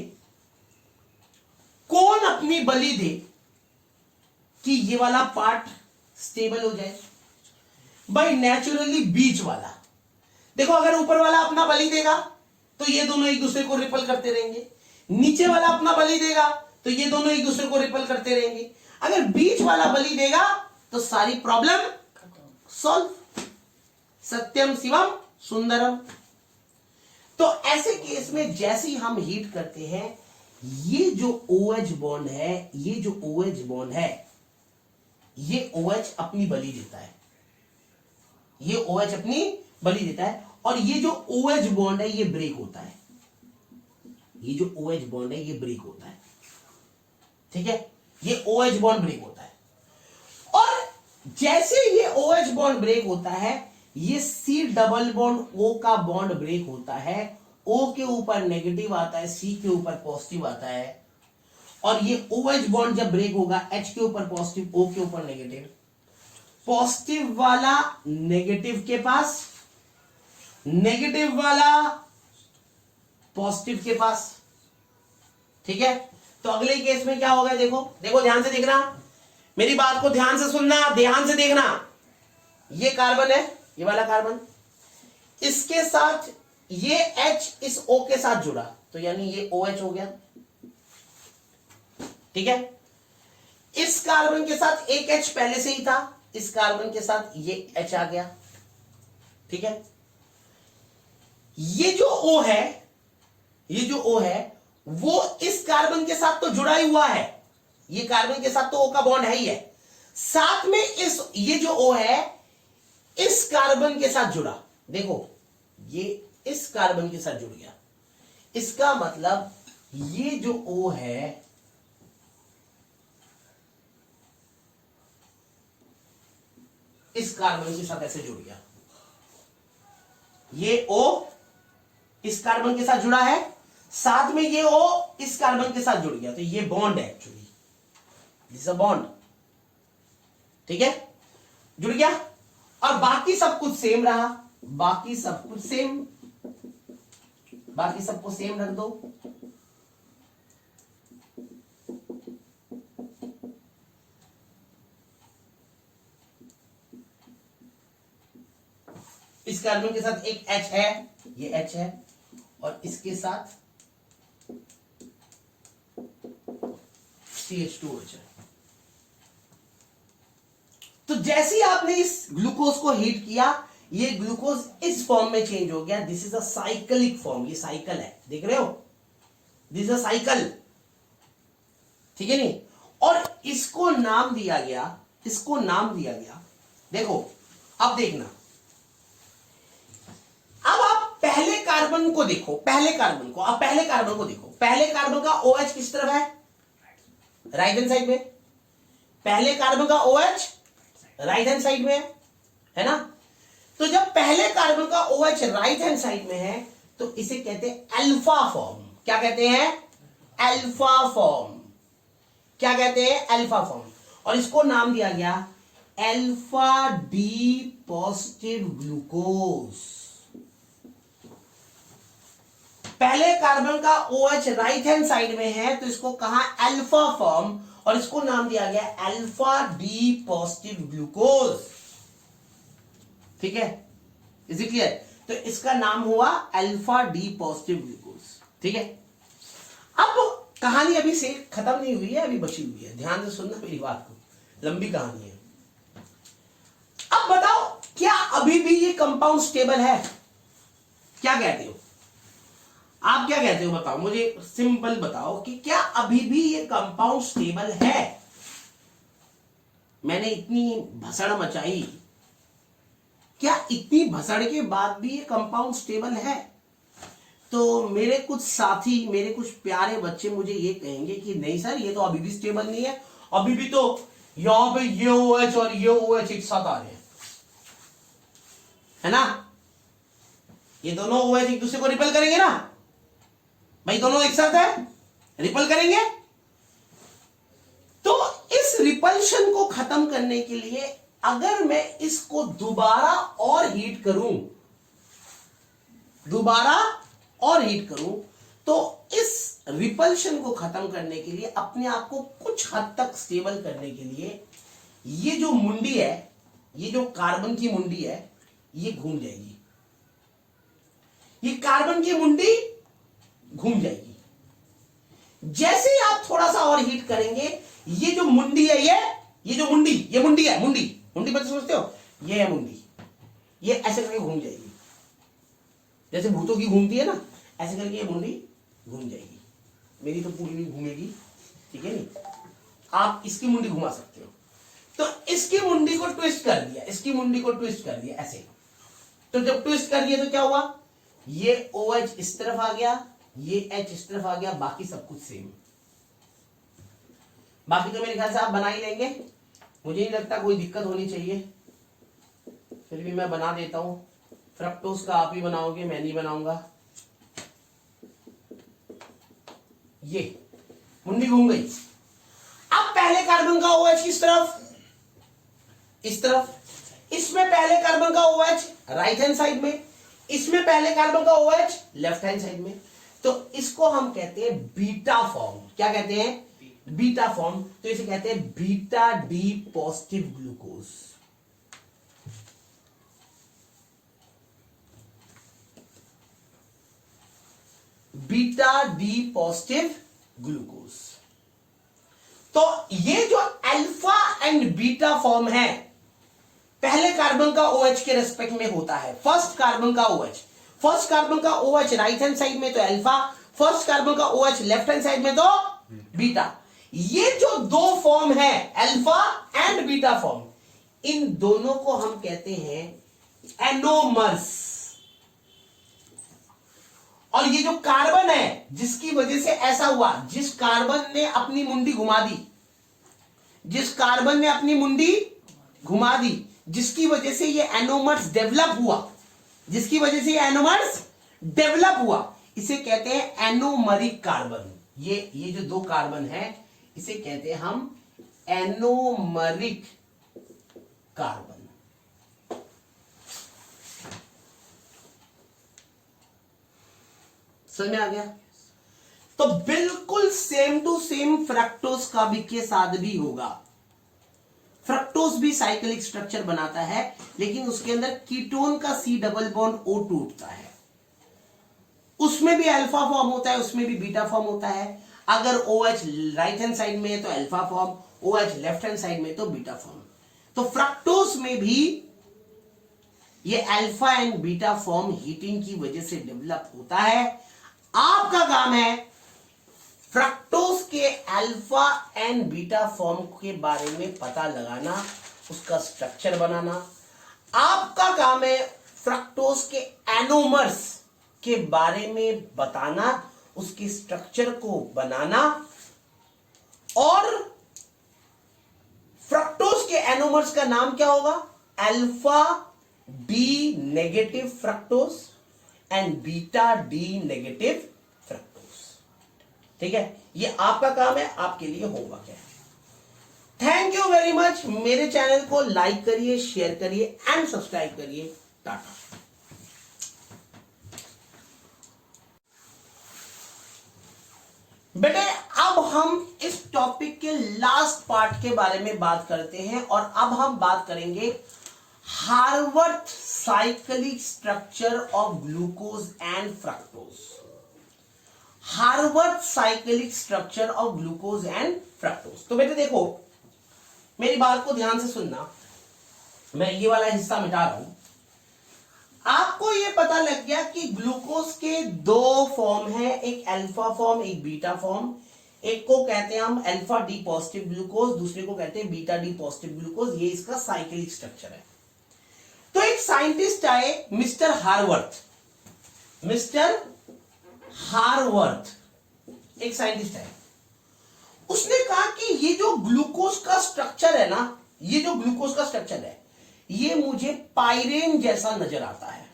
Speaker 1: कौन अपनी बलि दे कि ये वाला पार्ट स्टेबल हो जाए? भाई नेचुरली बीच वाला। देखो, अगर ऊपर वाला अपना बलि देगा तो ये दोनों एक दूसरे को रिपल करते रहेंगे, नीचे वाला अपना बलि देगा तो ये दोनों एक दूसरे को रिपल करते रहेंगे, अगर बीच वाला बलि देगा तो सारी प्रॉब्लम सॉल्व। सत्यम शिवम सुंदरम। तो ऐसे केस में जैसे ही हम हीट करते हैं, ये जो OH बॉन्ड है, ये जो OH बॉन्ड है, ये OH अपनी बलि देता है, ये OH अपनी बलि देता है, और ये जो OH बॉन्ड है ये ब्रेक होता है, ये जो OH बॉन्ड है ये ब्रेक होता है, ठीक है, ये OH बॉन्ड ब्रेक होता है। और जैसे ये OH बॉन्ड ब्रेक होता है, ये C डबल बॉन्ड O का बॉन्ड ब्रेक होता है, O के ऊपर नेगेटिव आता है, C के ऊपर पॉजिटिव आता है, और ये OH बॉन्ड जब ब्रेक होगा, H के ऊपर पॉजिटिव, O के ऊपर नेगेटिव, पॉजिटिव वाला नेगेटिव के पास, नेगेटिव वाला पॉजिटिव के पास, ठीक है। तो अगले केस में क्या होगा, देखो देखो, ध्यान से देखना, मेरी बात को ध्यान से सुनना, ध्यान से देखना। ये कार्बन है, ये वाला कार्बन, इसके साथ ये H इस O के साथ जुड़ा, तो यानी ये OH हो गया, ठीक है। इस कार्बन के साथ एक H पहले से ही था, इस कार्बन के साथ ये H आ गया, ठीक है। ये जो O है, ये जो O है वो इस कार्बन के साथ तो जुड़ा ही हुआ है, ये कार्बन के साथ तो O का बॉन्ड है ही है, साथ में इस ये जो O है इस कार्बन के साथ जुड़ा, देखो ये इस कार्बन के साथ जुड़ गया, इसका मतलब ये जो O है इस कार्बन के साथ ऐसे जुड़ गया, ये O इस कार्बन के साथ जुड़ा है, साथ में ये O इस कार्बन के साथ जुड़ गया, तो ये बॉन्ड है एक्चुअली, दिस अ बॉन्ड, ठीक है, जुड़ गया। और बाकी सब कुछ सेम रहा, बाकी सब कुछ सेम, बाकी सबको सेम रख दो, इस कार्बन के साथ एक H है, ये H है, और इसके साथ CH2OH है। तो जैसे ही आपने इस ग्लूकोज को हीट किया, ये ग्लूकोज इस फॉर्म में चेंज हो गया, this is a cyclic form, ये साइकिल है, देख रहे हो, दिस इज अ साइकिल, ठीक है नहीं। और इसको नाम दिया गया, इसको नाम दिया गया, देखो अब देखना, अब आप पहले कार्बन को देखो, पहले कार्बन को, अब पहले कार्बन को देखो, पहले कार्बन का OH किस तरफ है, राइट हैंड साइड में, पहले कार्बन का OH राइट हैंड साइड में है ना। तो जब पहले कार्बन का OH राइट हैंड साइड में है तो इसे कहते हैं अल्फा फॉर्म। क्या कहते हैं, अल्फा फॉर्म, क्या कहते हैं, अल्फा फॉर्म। और इसको नाम दिया गया अल्फा डी पॉजिटिव ग्लूकोज। पहले कार्बन का OH राइट हैंड साइड में है तो इसको कहा अल्फा फॉर्म, और इसको नाम दिया गया अल्फा डी पॉजिटिव ग्लूकोज, ठीक है। Is it clear? तो इसका नाम हुआ अल्फा डी पॉजिटिव ग्लूकोज, ठीक है। अब कहानी अभी से खत्म नहीं हुई है, अभी बची हुई है, ध्यान से सुनना मेरी बात को, लंबी कहानी है। अब बताओ क्या अभी भी ये कंपाउंड स्टेबल है? क्या कहते हो आप, क्या कहते हो बताओ मुझे, सिंपल बताओ कि क्या अभी भी ये कंपाउंड स्टेबल है? मैंने इतनी भसड़ मचाई, क्या इतनी भसड़ के बाद भी ये कंपाउंड स्टेबल है? तो मेरे कुछ साथी, मेरे कुछ प्यारे बच्चे मुझे ये कहेंगे कि नहीं सर ये तो अभी भी स्टेबल नहीं है, अभी भी तो यहां पे ये OH और ये OH एक साथ आ रहे हैं, है ना? ये दोनों OH एक दूसरे को रिपेल करेंगे ना भाई, दोनों एक साथ है, रिपल करेंगे। तो इस रिपल्शन को खत्म करने के लिए अगर मैं इसको दोबारा और हीट करूं, तो इस रिपल्शन को खत्म करने के लिए, अपने आप को कुछ हद तक स्टेबल करने के लिए, ये जो मुंडी है, ये जो कार्बन की मुंडी है, ये घूम जाएगी, ये कार्बन की मुंडी घूम जाएगी। जैसे ही आप थोड़ा सा और हीट करेंगे, ये जो मुंडी है, ये जो मुंडी, ये मुंडी है, मुंडी मतलब समझते हो, ये है मुंडी, ये ऐसे करके घूम जाएगी, जैसे भूतों की घूमती है ना, ऐसे करके ये मुंडी घूम जाएगी। मेरी तो पूरी नहीं घूमेगी, ठीक है नहीं, आप इसकी मुंडी घुमा सकते हो। तो इसकी मुंडी को ट्विस्ट कर दिया, इसकी मुंडी को ट्विस्ट कर दिया ऐसे। तो जब ट्विस्ट कर दिया तो क्या हुआ, ये OH इस तरफ आ गया, ये H इस तरफ आ गया, बाकी सब कुछ सेम। बाकी तो मेरे ख्याल से आप बना ही लेंगे, मुझे नहीं लगता कोई दिक्कत होनी चाहिए, फिर भी मैं बना देता हूं। फ्रक्टोज का आप ही बनाओगे, मैं नहीं बनाऊंगा। ये मुंडी घूम गई। अब पहले कार्बन का OH किस तरफ, इस तरफ, इसमें पहले कार्बन का OH राइट हैंड साइड में, इसमें पहले कार्बन का OH लेफ्ट हैंड साइड में। तो इसको हम कहते हैं बीटा फॉर्म। क्या कहते हैं? Beta form. तो इसे कहते हैं beta D positive glucose. Beta D positive glucose. तो ये जो अल्फा एंड बीटा फॉर्म है, पहले कार्बन का OH के रेस्पेक्ट में होता है। फर्स्ट कार्बन का OH राइट हैंड साइड में तो अल्फा, फर्स्ट कार्बन का OH लेफ्ट हैंड साइड में तो बीटा। ये जो दो फॉर्म है अल्फा एंड बीटा फॉर्म, इन दोनों को हम कहते हैं एनोमर्स। और ये जो कार्बन है जिसकी वजह से ऐसा हुआ, जिस कार्बन ने अपनी मुंडी घुमा दी, जिस कार्बन ने अपनी मुंडी घुमा दी, जिसकी वजह से ये एनोमर्स डेवलप हुआ, जिसकी वजह से ये एनोमर्स डेवलप हुआ, इसे कहते हैं एनोमरिक कार्बन। ये जो दो कार्बन है इसे कहते हैं हम एनोमरिक कार्बन। समझ में आ गया? तो बिल्कुल सेम टू सेम फ्रक्टोज का भी के साथ भी होगा। फ्रक्टोज भी साइक्लिक स्ट्रक्चर बनाता है, लेकिन उसके अंदर कीटोन का C डबल बॉन्ड O टूटता है। उसमें भी अल्फा फॉर्म होता है, उसमें भी बीटा फॉर्म होता है। अगर OH राइट हैंड साइड में है तो alpha form, OH left hand side में तो बीटा फॉर्म। तो फ्रक्टोज में भी ये alpha and beta form heating की वजह से डेवलप होता है। आपका काम है फ्रक्टोज के अल्फा एंड बीटा फॉर्म के बारे में पता लगाना, उसका स्ट्रक्चर बनाना। आपका काम है फ्रक्टोज के एनोमर्स के बारे में बताना, उसके स्ट्रक्चर को बनाना। और फ्रक्टोज के एनोमर्स का नाम क्या होगा? Alpha D negative fructose and beta D negative fructose. ठीक है, ये आपका काम है, आपके लिए होमवर्क है। Thank you very much. मेरे चैनल को लाइक करिए, शेयर करिए एंड सब्सक्राइब करिए। टाटा। बेटे अब हम इस टॉपिक के लास्ट पार्ट के बारे में बात करते हैं, और अब हम बात करेंगे Haworth cyclic structure of glucose and fructose. Haworth cyclic structure of glucose and fructose. तो बेटे देखो, मेरी बात को ध्यान से सुनना, मैं ये वाला हिस्सा मिटा रहा हूं। आपको ये पता लग गया कि ग्लूकोज के दो फॉर्म है, एक अल्फा फॉर्म, एक बीटा फॉर्म। एक को कहते हैं हम अल्फा डी पॉजिटिव ग्लूकोज, दूसरे को कहते हैं बीटा डी पॉजिटिव ग्लूकोज। ये इसका साइक्लिक स्ट्रक्चर है। तो एक साइंटिस्ट आए, मिस्टर हार्वर्थ। मिस्टर हार्वर्थ एक साइंटिस्ट है। उसने कहा कि ये जो ग्लूकोज का स्ट्रक्चर है ना, ये जो ग्लूकोज का स्ट्रक्चर है, ये मुझे पाइरेन जैसा नजर आता है।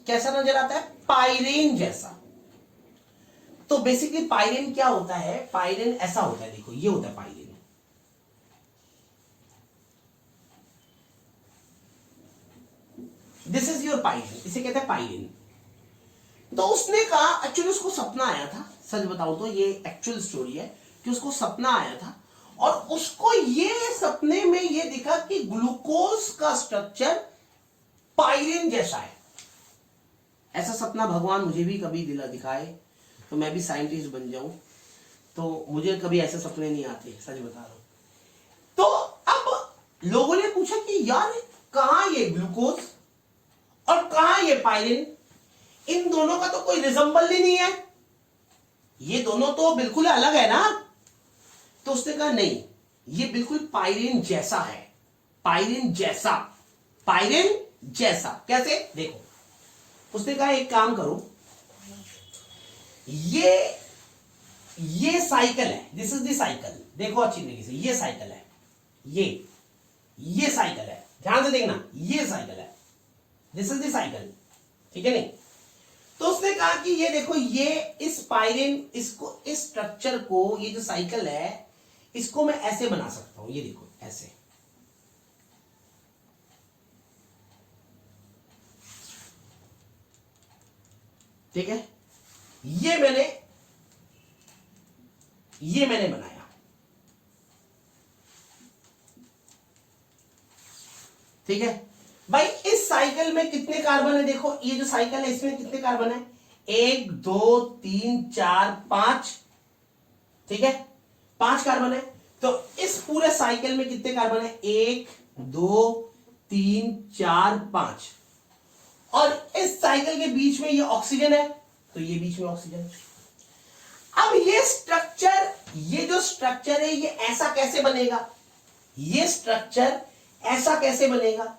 Speaker 1: कैसा नजर आता है? पाइरेन जैसा। तो बेसिकली पाइरेन क्या होता है? पाइरेन ऐसा होता है, देखो ये होता है पाइरेन। दिस इज योर पाइरेन, इसे कहते हैं पाइरेन। तो उसने कहा, एक्चुअली उसको सपना आया था, सच बताऊं तो ये एक्चुअल स्टोरी है कि उसको सपना आया था और उसको ये सपने में ये दिखा कि ग्लूकोज का स्ट्रक्चर पाइरेन जैसा है। ऐसा सपना भगवान मुझे भी कभी दिखाए तो मैं भी साइंटिस्ट बन जाऊं। तो मुझे कभी ऐसे सपने नहीं आते, सच बता रहा हूं। तो अब लोगों ने पूछा कि यार कहां ये ग्लूकोज और कहां ये पाइरेन, इन दोनों का तो कोई रिजम्बल ही नहीं है, ये दोनों तो बिल्कुल अलग है ना। तो उसने कहा नहीं, ये बिल्कुल पाइरेन जैसा है, पाइरेन जैसा, पाइरेन जैसा। कैसे? देखो, उसने कहा एक काम करो, ये साइकिल है, दिस इज द साइकिल, देखो अच्छी तरीके से, ये साइकिल है, ये साइकिल है, ध्यान से देखना, ये साइकिल है, दिस इज द साइकिल, ठीक है नहीं? तो उसने कहा कि ये देखो, ये इस पाइरेन, इसको, इस स्ट्रक्चर को, ये जो साइकिल है, इसको मैं ऐसे बना सकता हूं, ये देखो ऐसे। ठीक है, ये मैंने बनाया। ठीक है भाई, इस साइकिल में कितने कार्बन है? देखो ये जो साइकिल है, इसमें कितने कार्बन है? 1 2 3 4 5। ठीक है, 5 कार्बन है। तो इस पूरे साइकिल में कितने कार्बन है? 1 2 3 4 5। और इस साइकिल के बीच में ये ऑक्सीजन है, तो ये बीच में ऑक्सीजन। अब ये स्ट्रक्चर, ये जो स्ट्रक्चर है, ये ऐसा कैसे बनेगा? ये स्ट्रक्चर ऐसा कैसे बनेगा?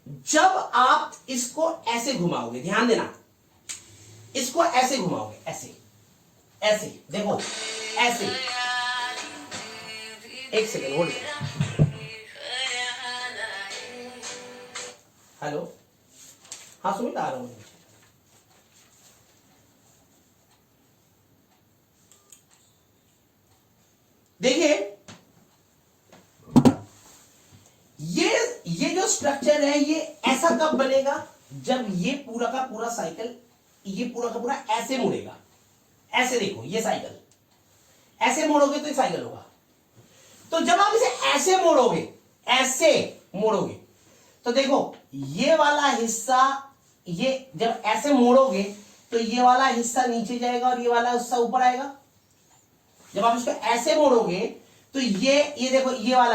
Speaker 1: जब आप इसको ऐसे घुमाओगे, ध्यान देना, इसको ऐसे घुमाओगे, ऐसे ऐसे, देखो ऐसे। एक सेकेंड होल्ड। हेलो, हाँ सुमित, आ रहा हूं। देखिए ये जो स्ट्रक्चर है, ये ऐसा कब बनेगा? जब ये पूरा का पूरा साइकिल, ये पूरा का पूरा ऐसे मुड़ेगा। ऐसे देखो, ये साइकिल ऐसे मोड़ोगे तो ये साइकिल होगा। तो जब आप इसे ऐसे मोड़ोगे, तो देखो ये वाला हिस्सा, ये जब ऐसे मोड़ोगे तो ये वाला हिस्सा नीचे जाएगा और ये वाला हिस्सा ऊपर आएगा। जब आप इसको ऐसे मोड़ोगे तो ये देखो, ये वाला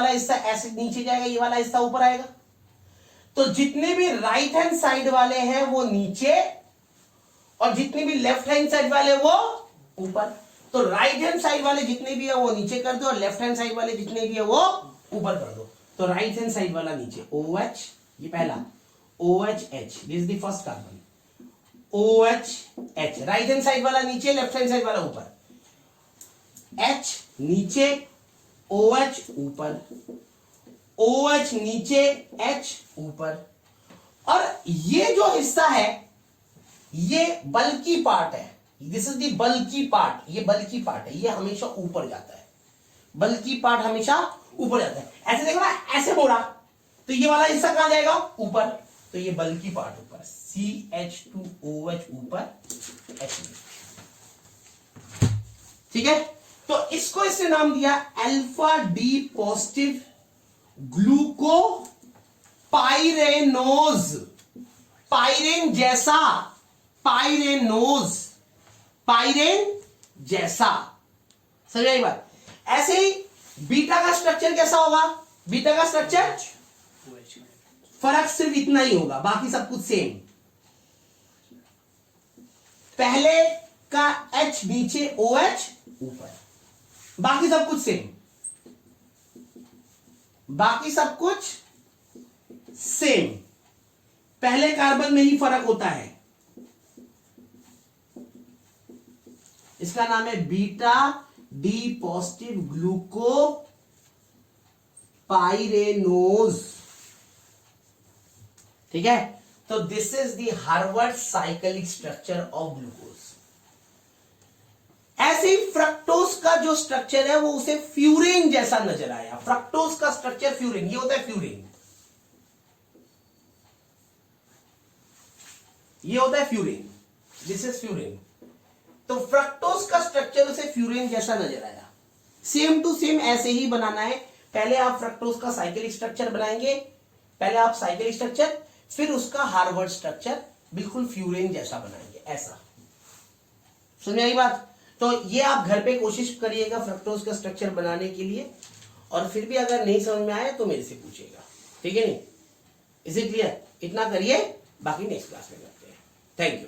Speaker 1: हिस्सा ऐसे नीचे जाएगा, ये वाला हिस्सा ऊपर आएगा। तो जितने भी राइट हैंड साइड वाले हैं वो नीचे, और जितने भी लेफ्ट हैंड साइड वाले वो ऊपर। तो राइट हैंड साइड वाले जितने भी है वो नीचे कर दो, और लेफ्ट हैंड साइड वाले जितने भी है वो ऊपर कर दो। तो राइट हैंड साइड वाला नीचे, OH, ये पहला OH H, this is the first carbon, OH H। Right hand side वाला नीचे, लेफ्ट हैंड साइड वाला ऊपर। H नीचे, OH ऊपर, OH नीचे, H ऊपर। और ये जो हिस्सा है, ये बल्की पार्ट है, this is the bulky part, ये बल्की पार्ट है, ये हमेशा ऊपर जाता है, बल्की पार्ट हमेशा ऊपर जाता है। ऐसे देखो ना, ऐसे मोड़ा तो ये वाला हिस्सा कहां जाएगा? ऊपर। तो ये बल्की पार्ट ऊपर, CH2OH ऊपर, H। ठीक है, तो इसको इसने नाम दिया अल्फा डी पॉजिटिव ग्लूको पाइरेनोज, पाइरेन जैसा, पाइरेनोज, पाइरेन जैसा। समझ आई बात? ऐसे ही बीटा का स्ट्रक्चर कैसा होगा? बीटा का स्ट्रक्चर फर्क सिर्फ इतना ही होगा, बाकी सब कुछ सेम। पहले का H नीचे, OH ऊपर, बाकी सब कुछ सेम, बाकी सब कुछ सेम। पहले कार्बन में ही फर्क होता है। इसका नाम है बीटा डी पॉजिटिव ग्लूको पाइरेनोज। ठीक है, तो this is the Harvard cyclic structure of glucose. ऐसे ही फ्रक्टोज का जो स्ट्रक्चर है वो उसे फ्यूरेन जैसा नजर आया। फ्रक्टोज का स्ट्रक्चर फ्यूरेन, ये होता है फ्यूरेन, ये होता है फ्यूरेन, दिस इज फ्यूरेन। तो फ्रक्टोज का स्ट्रक्चर उसे फ्यूरेन जैसा नजर आया। सेम टू सेम ऐसे ही बनाना है। पहले आप फ्रक्टोज का साइक्लिक स्ट्रक्चर बनाएंगे, पहले आप साइक्लिक स्ट्रक्चर, फिर उसका हार्वर्ड स्ट्रक्चर बिल्कुल फ्यूरेन जैसा बनाएंगे, ऐसा। समझ आई बात? तो ये आप घर पे कोशिश करिएगा फ्रक्टोज का स्ट्रक्चर बनाने के लिए, और फिर भी अगर नहीं समझ में आए तो मेरे से पूछिएगा, ठीक है? नहीं, इज इट क्लियर? इतना करिए, बाकी नेक्स्ट क्लास में करते हैं। Thank you.